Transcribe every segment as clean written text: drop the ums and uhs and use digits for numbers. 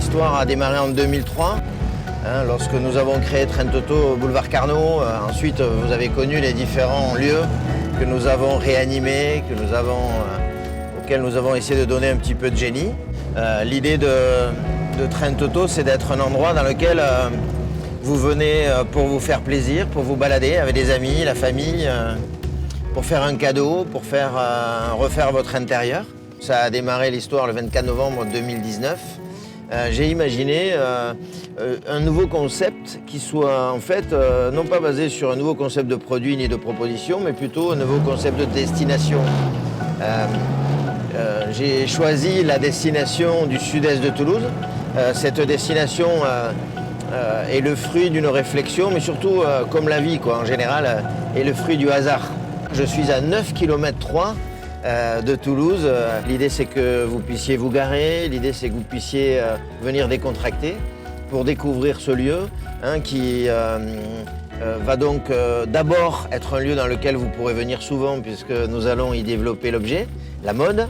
l'histoire a démarré en 2003, lorsque nous avons créé Train Toto au boulevard Carnot. Ensuite, vous avez connu les différents lieux que nous avons réanimés, auxquels nous avons essayé de donner un petit peu de génie. L'idée de Train Toto, c'est d'être un endroit dans lequel vous venez pour vous faire plaisir, pour vous balader avec des amis, la famille, pour faire un cadeau, pour refaire votre intérieur. Ça a démarré l'histoire le 24 novembre 2019. J'ai imaginé un nouveau concept qui soit en fait non pas basé sur un nouveau concept de produit ni de proposition, mais plutôt un nouveau concept de destination. J'ai choisi la destination du sud-est de Toulouse. Cette destination est le fruit d'une réflexion, mais surtout, comme la vie en général, est le fruit du hasard. Je suis à 9 km 3 de Toulouse. L'idée, c'est que vous puissiez vous garer. L'idée, c'est que vous puissiez venir décontracter pour découvrir ce lieu qui va donc d'abord être un lieu dans lequel vous pourrez venir souvent puisque nous allons y développer l'objet, la mode.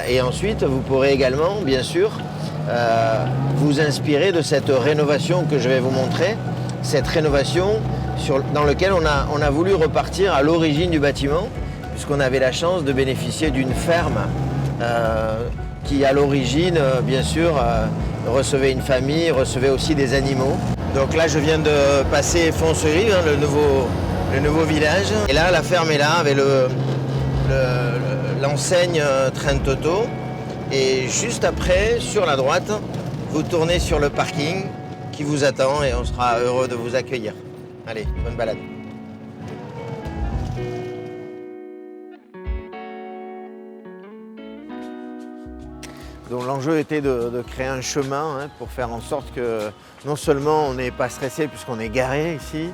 Et ensuite, vous pourrez également, bien sûr, vous inspirer de cette rénovation que je vais vous montrer. Cette rénovation dans laquelle on a voulu repartir à l'origine du bâtiment, puisqu'on avait la chance de bénéficier d'une ferme qui, à l'origine, bien sûr, recevait une famille, recevait aussi des animaux. Donc là, je viens de passer Foncerie, le nouveau village. Et là, la ferme est là, avec l'enseigne Train Toto. Et juste après, sur la droite, vous tournez sur le parking qui vous attend et on sera heureux de vous accueillir. Allez, bonne balade. Donc l'enjeu était de créer un chemin pour faire en sorte que non seulement on n'est pas stressé puisqu'on est garé ici,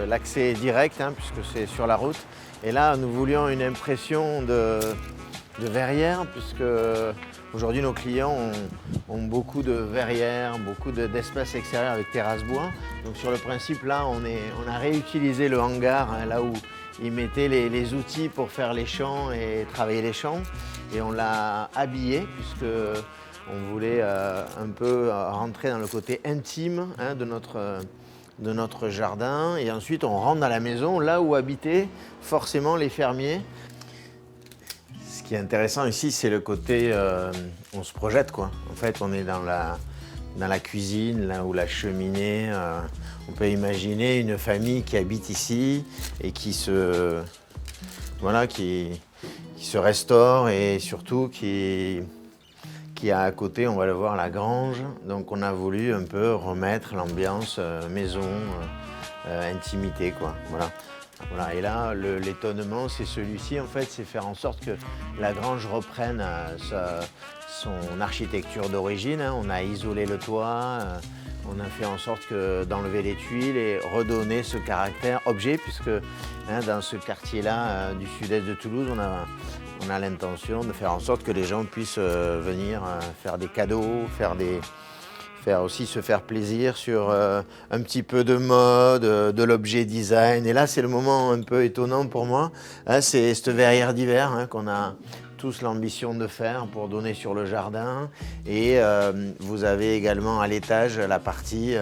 l'accès est direct puisque c'est sur la route. Et là, nous voulions une impression de verrière puisque aujourd'hui nos clients ont beaucoup de verrières, beaucoup d'espace extérieur avec terrasse bois. Donc sur le principe là, on a réutilisé le hangar là où ils mettaient les outils pour faire les champs et travailler les champs. Et on l'a habillé puisque on voulait un peu rentrer dans le côté intime de notre jardin. Et ensuite on rentre dans la maison, là où habitaient forcément les fermiers. Ce qui est intéressant ici, c'est le côté on se projette quoi. En fait, on est dans la cuisine, là où la cheminée. On peut imaginer une famille qui habite ici et qui se restaure et surtout qui a à côté, on va le voir, la grange. Donc on a voulu un peu remettre l'ambiance maison, intimité quoi. Voilà. Et là, l'étonnement, c'est celui-ci, en fait, c'est faire en sorte que la grange reprenne son architecture d'origine. On a isolé le toit, on a fait en sorte d'enlever les tuiles et redonner ce caractère objet, puisque dans ce quartier-là du sud-est de Toulouse, on a l'intention de faire en sorte que les gens puissent venir faire des cadeaux, aussi se faire plaisir sur un petit peu de mode, de l'objet design. Et là, c'est le moment un peu étonnant pour moi. C'est cette verrière d'hiver qu'on a tous l'ambition de faire pour donner sur le jardin. Et vous avez également à l'étage la partie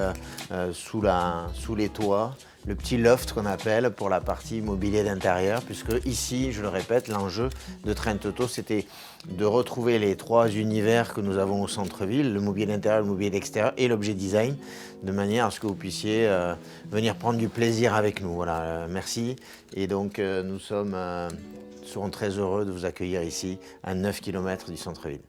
sous les toits, le petit loft qu'on appelle pour la partie mobilier d'intérieur, puisque ici, je le répète, l'enjeu de Train Toto, c'était de retrouver les trois univers que nous avons au centre-ville, le mobilier d'intérieur, le mobilier d'extérieur et l'objet design, de manière à ce que vous puissiez venir prendre du plaisir avec nous. Voilà, merci. Et donc, nous serons très heureux de vous accueillir ici, à 9 km du centre-ville.